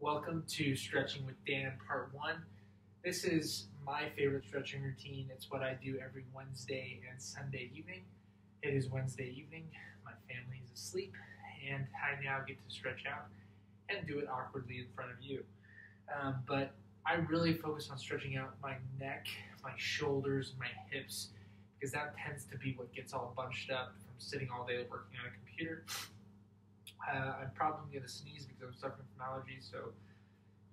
Welcome to Stretching with Dan Part 1. This is my favorite stretching routine. It's what I do every Wednesday and Sunday evening. It is Wednesday evening, my family is asleep, and I now get to stretch out and do it awkwardly in front of you. But I really focus on stretching out my neck, my shoulders, my hips, because that tends to be what gets all bunched up from sitting all day working on a computer. I'm probably going to sneeze because I'm suffering from allergies, so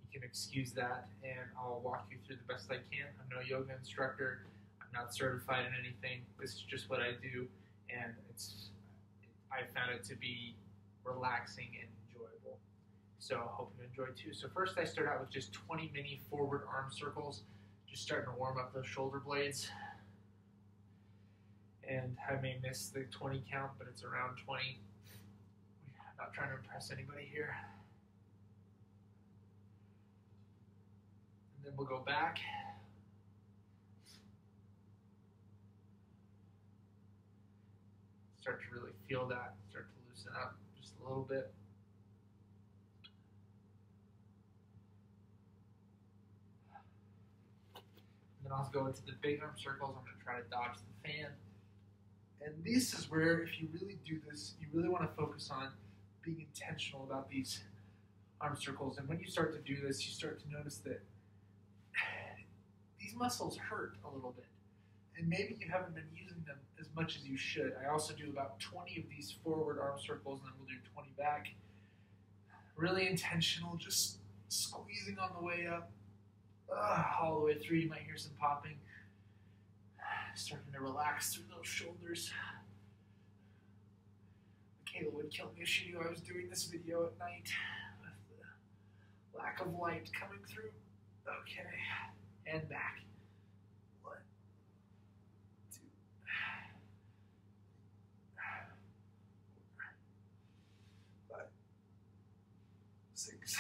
you can excuse that, and I'll walk you through the best I can. I'm no yoga instructor. I'm not certified in anything. This is just what I do, and I found it to be relaxing and enjoyable. So I hope you enjoy too. So first I start out with just 20 mini forward arm circles, just starting to warm up those shoulder blades. And I may miss the 20 count, but it's around 20. I'm not trying to impress anybody here. And then we'll go back. Start to really feel that, start to loosen up just a little bit. And then I'll go into the big arm circles. I'm going to try to dodge the fan. And this is where, if you really do this, you really want to focus on being intentional about these arm circles. And when you start to do this, you start to notice that these muscles hurt a little bit. And maybe you haven't been using them as much as you should. I also do about 20 of these forward arm circles, and then we'll do 20 back. Really intentional, just squeezing on the way up, all the way through. You might hear some popping. Starting to relax through those shoulders. Michaela would kill me if she knew I was doing this video at night with the lack of light coming through. Okay, and back. 1, 2, 4, 5, 6,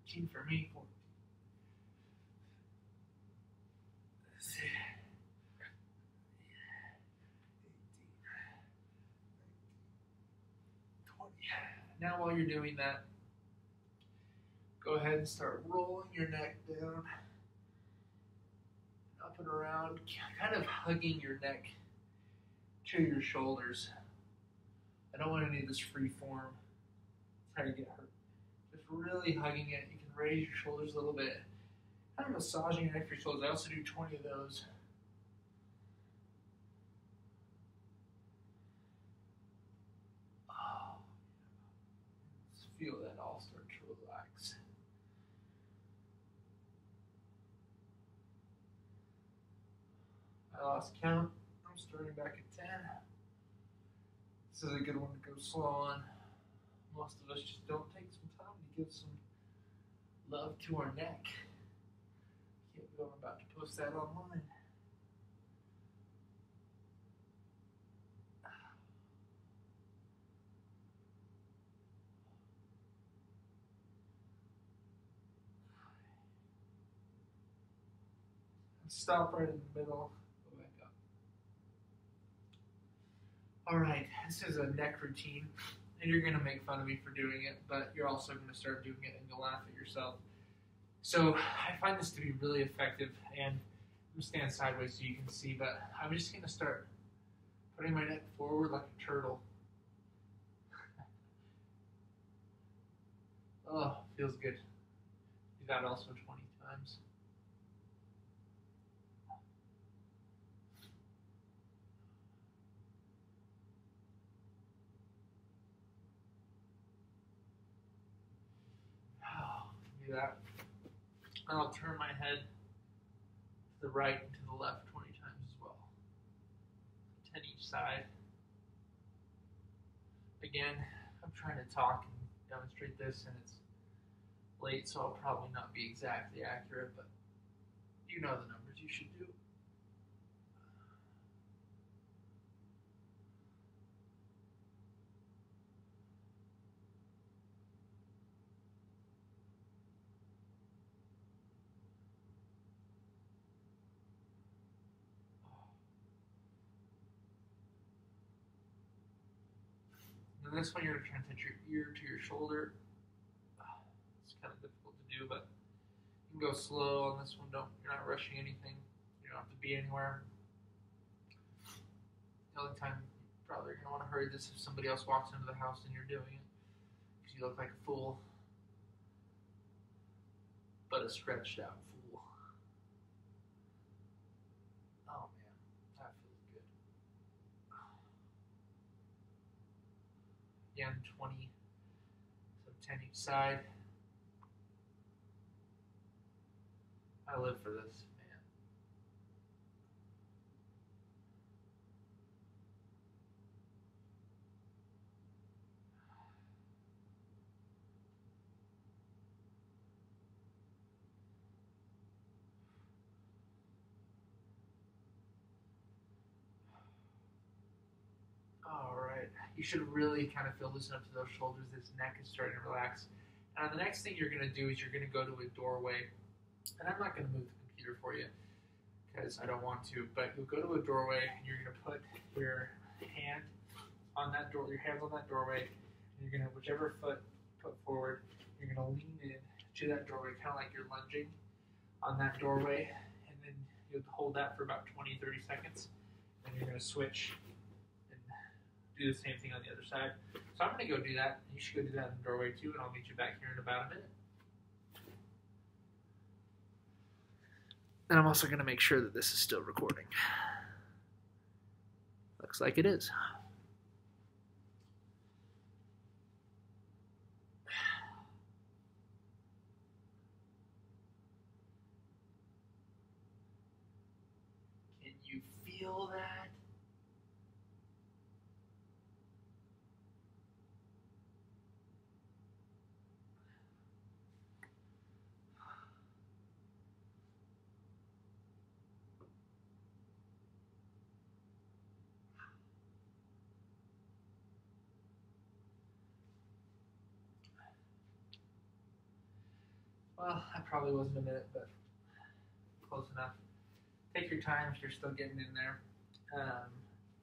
13 for me, 14. Let's see. 18, 19, 20. Now while you're doing that, go ahead and start rolling your neck down, up and around, kind of hugging your neck to your shoulders. I don't want any of this free form. Try to get hurt. Just really hugging it. You can raise your shoulders a little bit. Kind of massaging your neck for your shoulders. I also do 20 of those. Oh, just feel that all start to relax. I lost count. I'm starting back at 10. This is a good one to go slow on. Most of us just don't take some time to give some love to our neck. Can't believe I'm about to post that online. Stop right in the middle. Go back up. All right, this is a neck routine. And you're going to make fun of me for doing it, but you're also going to start doing it and you'll laugh at yourself. So I find this to be really effective, and I'm going to stand sideways so you can see, but I'm just going to start putting my neck forward like a turtle. Oh, feels good. Do that also 20 times. Do that. And I'll turn my head to the right and to the left 20 times as well. 10 each side. Again, I'm trying to talk and demonstrate this, and it's late, so I'll probably not be exactly accurate, but you know the numbers you should do. And this one, you're going to try and touch your ear to your shoulder. It's kind of difficult to do, but you can go slow on this one. You're not rushing anything. You don't have to be anywhere. The only time you probably are going to want to hurry this if somebody else walks into the house and you're doing it, because you look like a fool, but a stretched out fool. Oh man, that feels good. Again, 20, so 10 each side. I live for this, man. All right, you should really kind of feel loosen up to those shoulders. This neck is starting to relax. Now, the next thing you're going to do is you're going to go to a doorway, and I'm not going to move the computer for you because I don't want to, but you'll go to a doorway and you're going to put your hand on that door, your hands on that doorway, and you're going to, whichever foot put forward, you're going to lean in to that doorway, kind of like you're lunging on that doorway, and then you'll hold that for about 20, 30 seconds, and you're going to switch and do the same thing on the other side. So I'm going to go do that. You should go do that in the doorway too, and I'll meet you back here in about a minute. And I'm also going to make sure that this is still recording. Looks like it is. Can you feel that? Well, that probably wasn't a minute, but close enough. Take your time if you're still getting in there.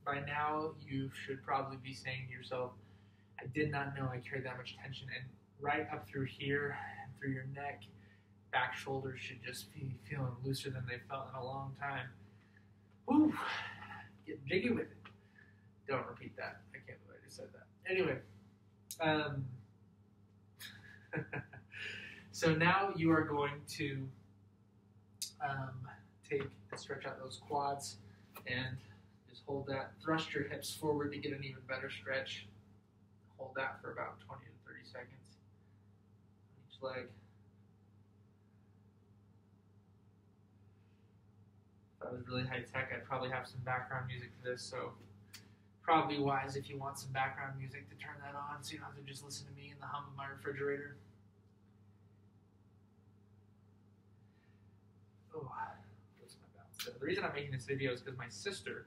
By now, you should probably be saying to yourself, I did not know I carried that much tension. And right up through here, and through your neck, back shoulders should just be feeling looser than they've felt in a long time. Woo! Getting jiggy with it. Don't repeat that. I can't believe I just said that. Anyway. So now you are going to take and stretch out those quads and just hold that. Thrust your hips forward to get an even better stretch. Hold that for about 20 to 30 seconds on each leg. If I was really high tech, I'd probably have some background music for this, so probably wise if you want some background music to turn that on so you don't have to just listen to me and the hum of my refrigerator. Oh, what's my balance? So the reason I'm making this video is because my sister,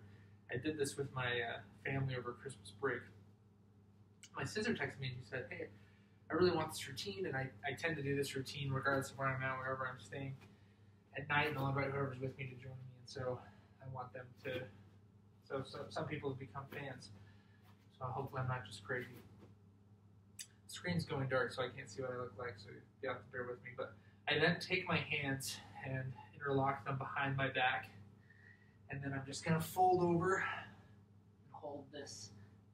I did this with my family over Christmas break. My sister texted me and she said, hey, I really want this routine, and I tend to do this routine regardless of where I'm at, wherever I'm staying at night, and I'll invite whoever's with me to join me, and so I want them to, so some people have become fans, so hopefully I'm not just crazy. The screen's going dark, so I can't see what I look like, so you have to bear with me, but I then take my hands and interlock them behind my back, and then I'm just going to fold over and hold this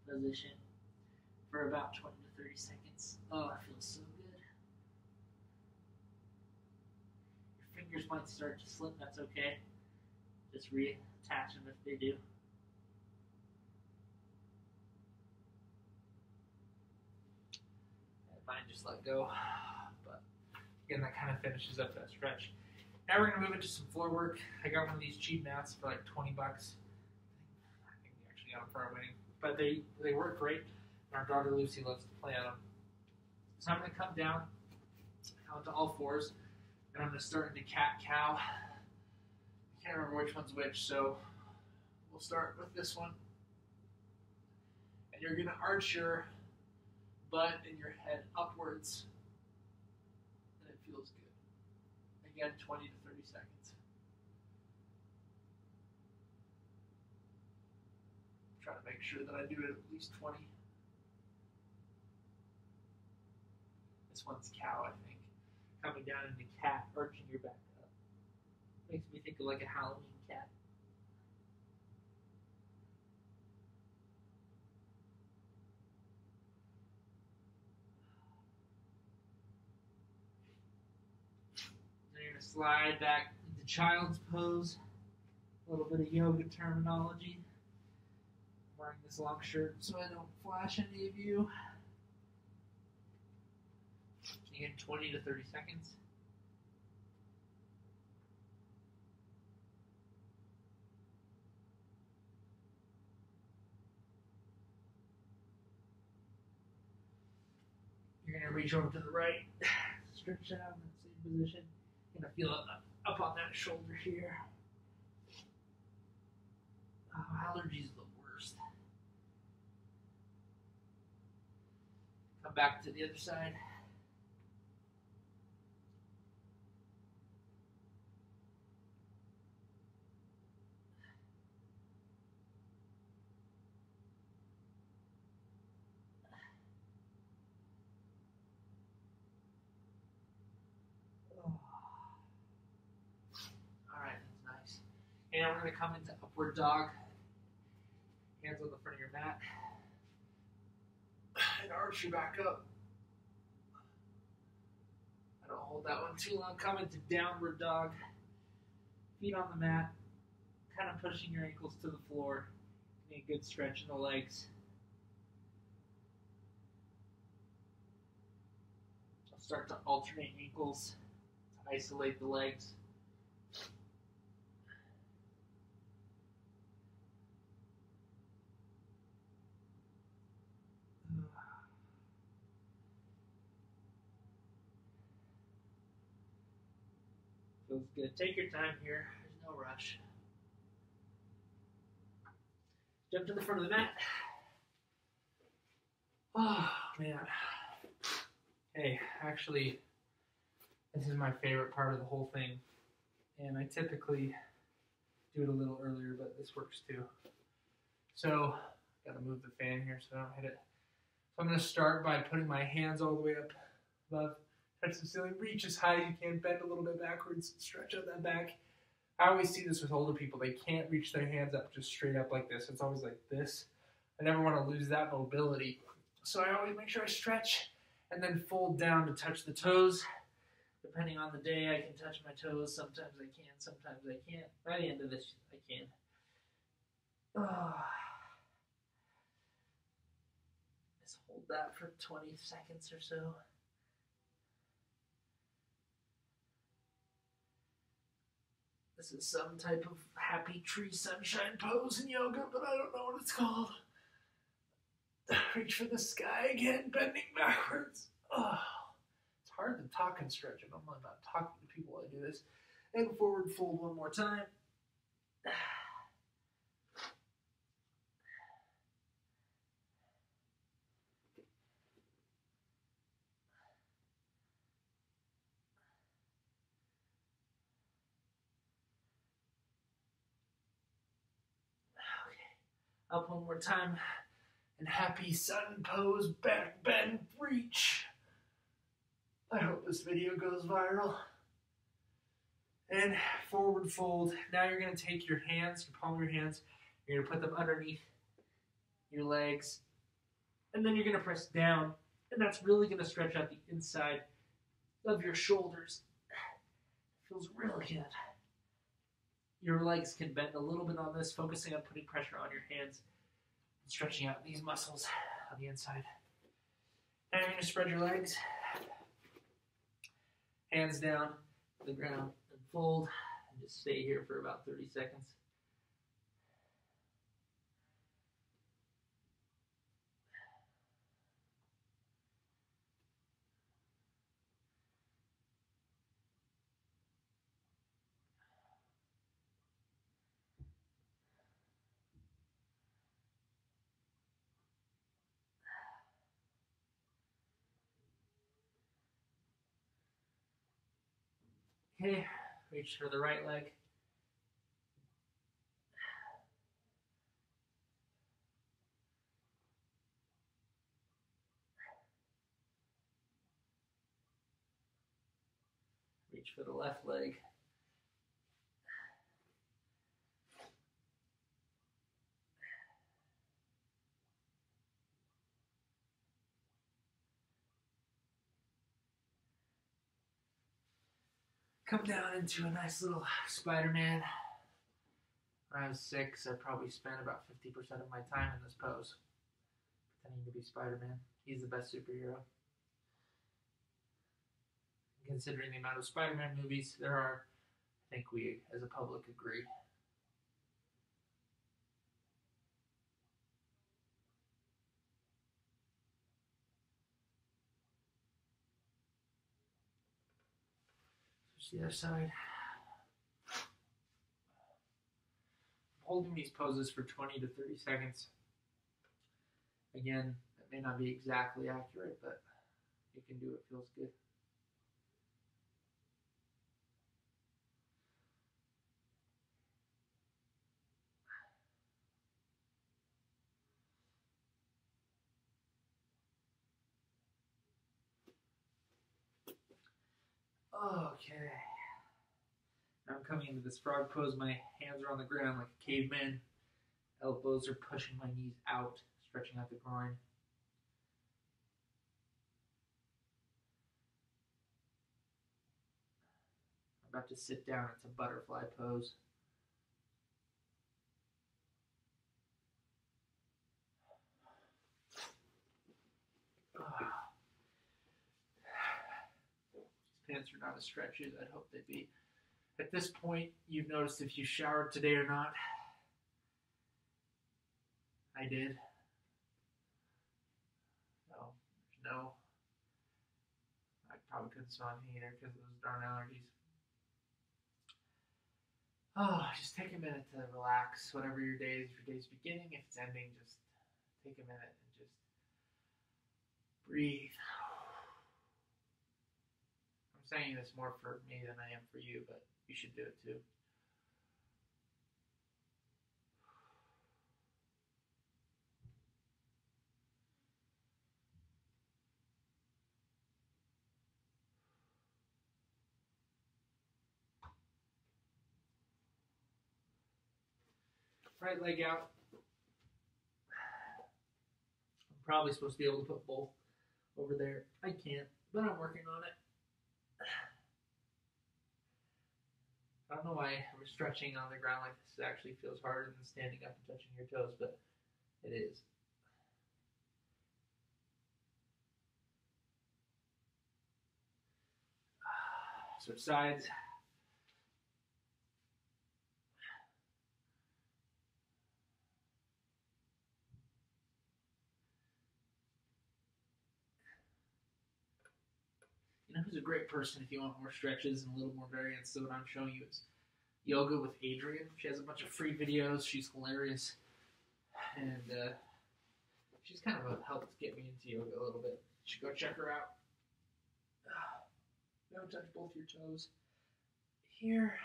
position for about 20 to 30 seconds. Oh, it feels so good. Your fingers might start to slip, that's okay. Just reattach them if they do. And mine just let go, but again, that kind of finishes up that stretch. Now we're going to move into some floor work. I got one of these cheap mats for like 20 bucks. I think we actually got them for our wedding. But they work great, and our daughter Lucy loves to play on them. So I'm going to come down onto all fours, and I'm going to start into cat-cow. I can't remember which one's which, so we'll start with this one. And you're going to arch your butt and your head upwards, and it feels good. Again, 20 to 30 seconds. Try to make sure that I do it at least 20. This one's cow, I think. Coming down into cat, arching your back up. Makes me think of like a Halloween cat. Then you're going to slide back into child's pose. A little bit of yoga terminology. I'm wearing this long shirt so I don't flash any of you. Again, 20 to 30 seconds. You're going to reach over to the right, stretch out in the same position. You're going to feel it up on that shoulder here. Oh, allergies are the worst. Come back to the other side. Alright, that's nice. And we're going to come into upward dog. Hands on the front of your mat. And arch your back up. I don't hold that one too long. Come into downward dog. Feet on the mat. Kind of pushing your ankles to the floor. Getting a good stretch in the legs. I'll start to alternate ankles to isolate the legs. Feels good. Take your time here. There's no rush. Jump to the front of the mat. Oh, man. Hey, actually, this is my favorite part of the whole thing. And I typically do it a little earlier, but this works too. So, gotta move the fan here so I don't hit it. So I'm gonna start by putting my hands all the way up above, touch the ceiling, reach as high as you can, bend a little bit backwards, stretch out that back. I always see this with older people. They can't reach their hands up just straight up like this. It's always like this. I never want to lose that mobility. So I always make sure I stretch and then fold down to touch the toes. Depending on the day, I can touch my toes. Sometimes I can, sometimes I can't. By the end of this, I can. Just hold that for 20 seconds or so. This is some type of happy tree sunshine pose in yoga, but I don't know what it's called. Reach for the sky again, bending backwards. Oh, it's hard to talk and stretch. I'm normally not talking to people while I do this. And forward fold one more time. Up one more time. And happy sun pose, back bend, reach. I hope this video goes viral. And forward fold. Now you're going to take your hands, your palm of your hands, you're going to put them underneath your legs. And then you're going to press down. And that's really going to stretch out the inside of your shoulders. It feels really good. Your legs can bend a little bit on this, focusing on putting pressure on your hands and stretching out these muscles on the inside. Now you're going to spread your legs, hands down to the ground, and fold, and just stay here for about 30 seconds. Okay, reach for the right leg. stretch for the left leg. Come down into a nice little Spider-Man. When I was 6, I probably spent about 50% of my time in this pose, pretending to be Spider-Man. He's the best superhero. Considering the amount of Spider-Man movies there are, I think we, as a public, agree. Switch the other side. Holding these poses for 20 to 30 seconds. Again, it may not be exactly accurate, but you can do it. Feels good. Okay. Now I'm coming into this frog pose. My hands are on the ground like a caveman. Elbows are pushing my knees out, stretching out the groin. I'm about to sit down into butterfly pose. These pants are not as stretchy as I'd hope they'd be. At this point, you've noticed if you showered today or not. I did. No. I probably couldn't smell anything either because of those darn allergies. Oh, just take a minute to relax. Whatever your day's beginning. If it's ending, just take a minute and just breathe. I'm saying this more for me than I am for you, but you should do it too. Right leg out. I'm probably supposed to be able to put both over there. I can't, but I'm working on it. I don't know why stretching on the ground like this actually feels harder than standing up and touching your toes, but it is. Switch sides. You know who's a great person if you want more stretches and a little more variance? So what I'm showing you is Yoga with Adriene. She has a bunch of free videos. She's hilarious. And she's kind of helped get me into yoga a little bit. You should go check her out. Don't touch both your toes. Here.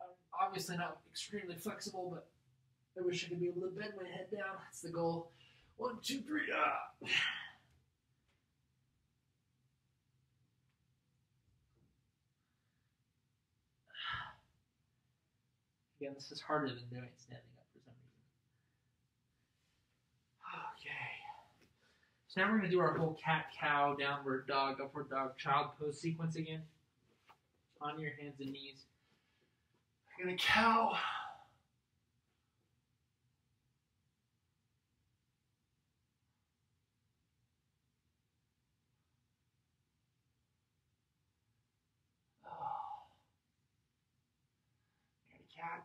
I'm obviously not extremely flexible, but I wish I could be able to bend my head down. That's the goal. 1, 2, 3, Again, this is harder than doing it standing up for some reason. Okay. So now we're going to do our whole cat-cow, downward dog, upward dog, child pose sequence again. On your hands and knees. You're going to cow. You're going to cat.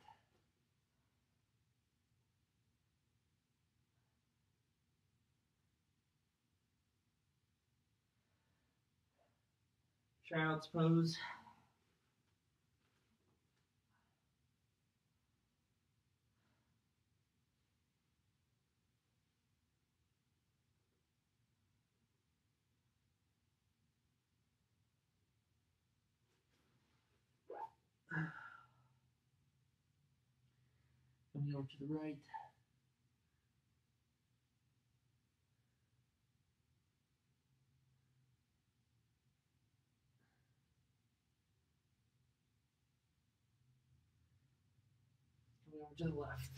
Child's pose. Coming over to the right. over to the left.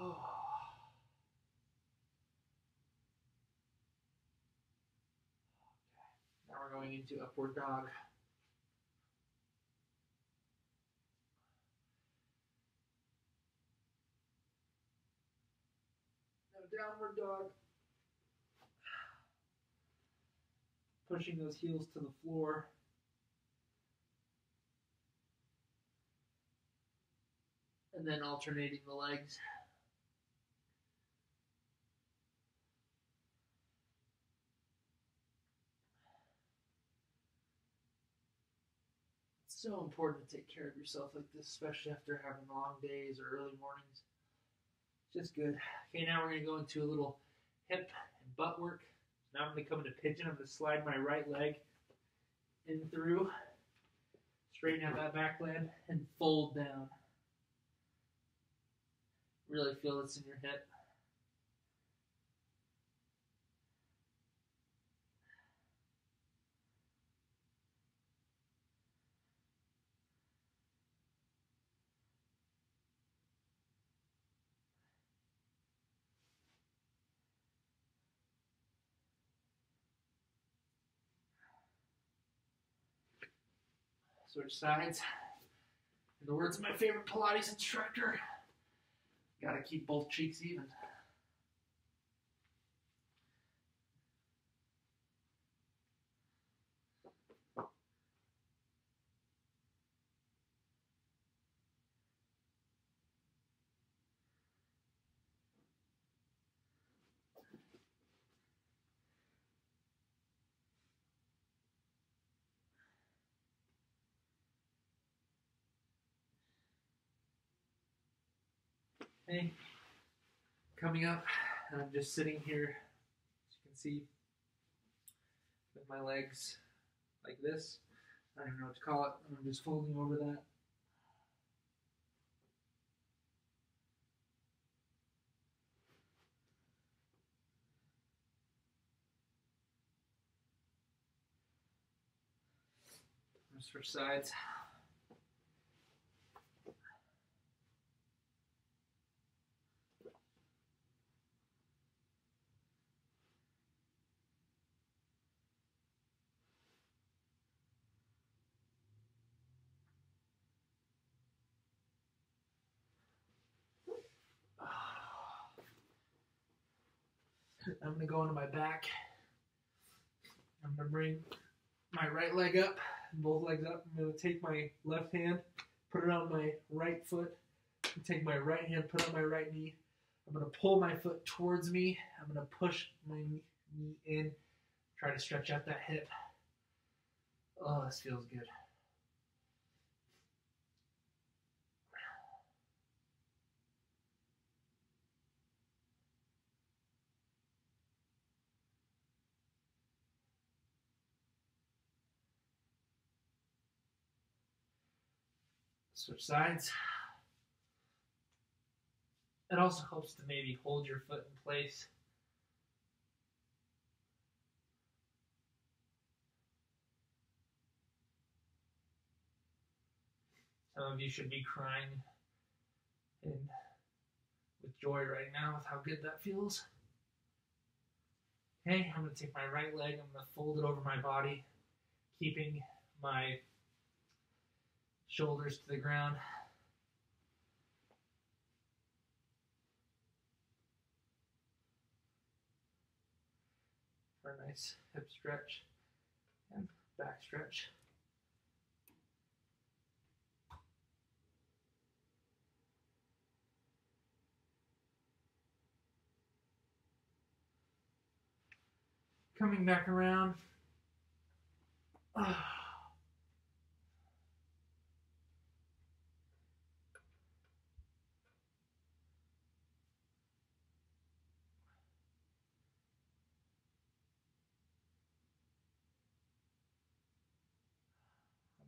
Oh. Now we're going into upward dog. Now downward dog. Pushing those heels to the floor. And then alternating the legs. It's so important to take care of yourself like this, especially after having long days or early mornings. Just good. Okay, now we're going to go into a little hip and butt work. Now I'm going to come into pigeon. I'm going to slide my right leg in through, straighten out that back leg, and fold down. Really feel this in your hip. Switch sides. In the words of my favorite Pilates instructor, gotta keep both cheeks even. Hey, coming up, I'm just sitting here, as you can see, with my legs like this. I don't even know what to call it. I'm just folding over that. I'm gonna switch sides. I'm going to go into my back. I'm going to bring my right leg up, both legs up. I'm going to take my left hand, put it on my right foot, and take my right hand, put it on my right knee. I'm going to pull my foot towards me. I'm going to push my knee in, try to stretch out that hip. Oh, this feels good. Switch sides. It also helps to maybe hold your foot in place. Some of you should be crying with joy right now with how good that feels. Okay, I'm going to take my right leg, I'm going to fold it over my body, keeping my shoulders to the ground. For a nice hip stretch and back stretch. Coming back around. On the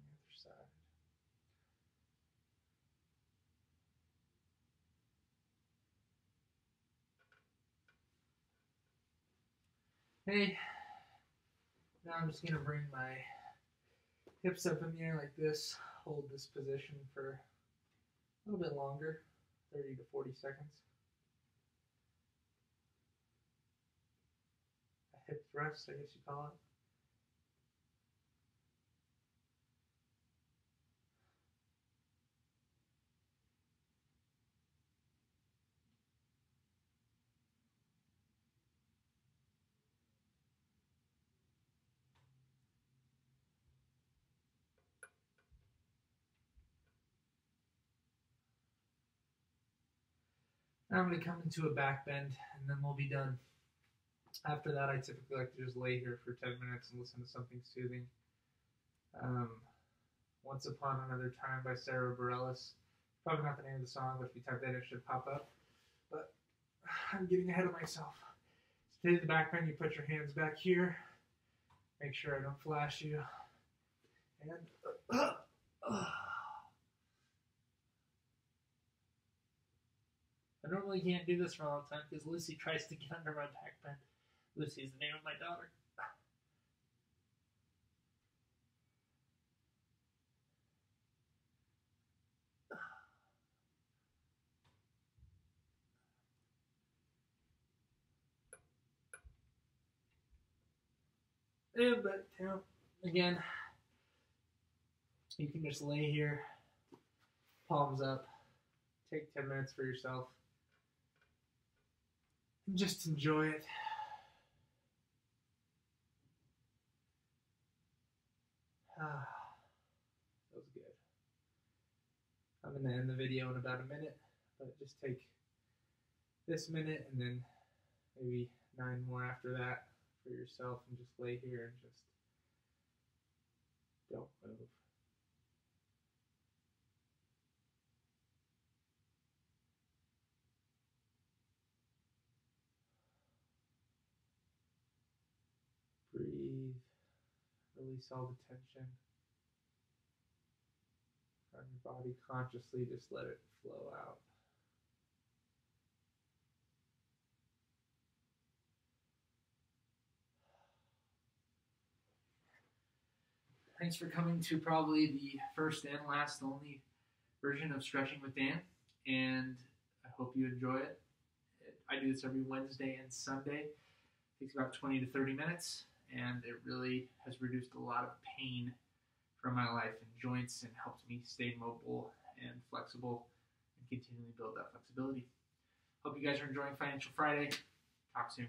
other side. Okay, now I'm just going to bring my hips up in the air like this, hold this position for a little bit longer, 30 to 40 seconds. A hip thrust, I guess you call it. Now I'm going to come into a back bend, and then we'll be done. After that, I typically like to just lay here for 10 minutes and listen to something soothing. Once Upon Another Time by Sarah Bareilles. Probably not the name of the song, but if you type that in, it should pop up. But I'm getting ahead of myself. Stay the back bend, you put your hands back here. Make sure I don't flash you. And I normally can't do this for a long time because Lucy tries to get under my back bend. Lucy is the name of my daughter. Yeah, but again, you can just lay here, palms up, take 10 minutes for yourself, and just enjoy it. That was good. I'm going to end the video in about a minute, but just take this minute and then maybe 9 more after that for yourself, and just lay here and just don't move. Breathe. Release all the tension from your body. Consciously just let it flow out. Thanks for coming to probably the first and last only version of Stretching with Dan, and I hope you enjoy it. I do this every Wednesday and Sunday. It takes about 20 to 30 minutes, and it really has reduced a lot of pain from my life and joints and helped me stay mobile and flexible and continually build that flexibility. Hope you guys are enjoying Financial Friday. Talk soon.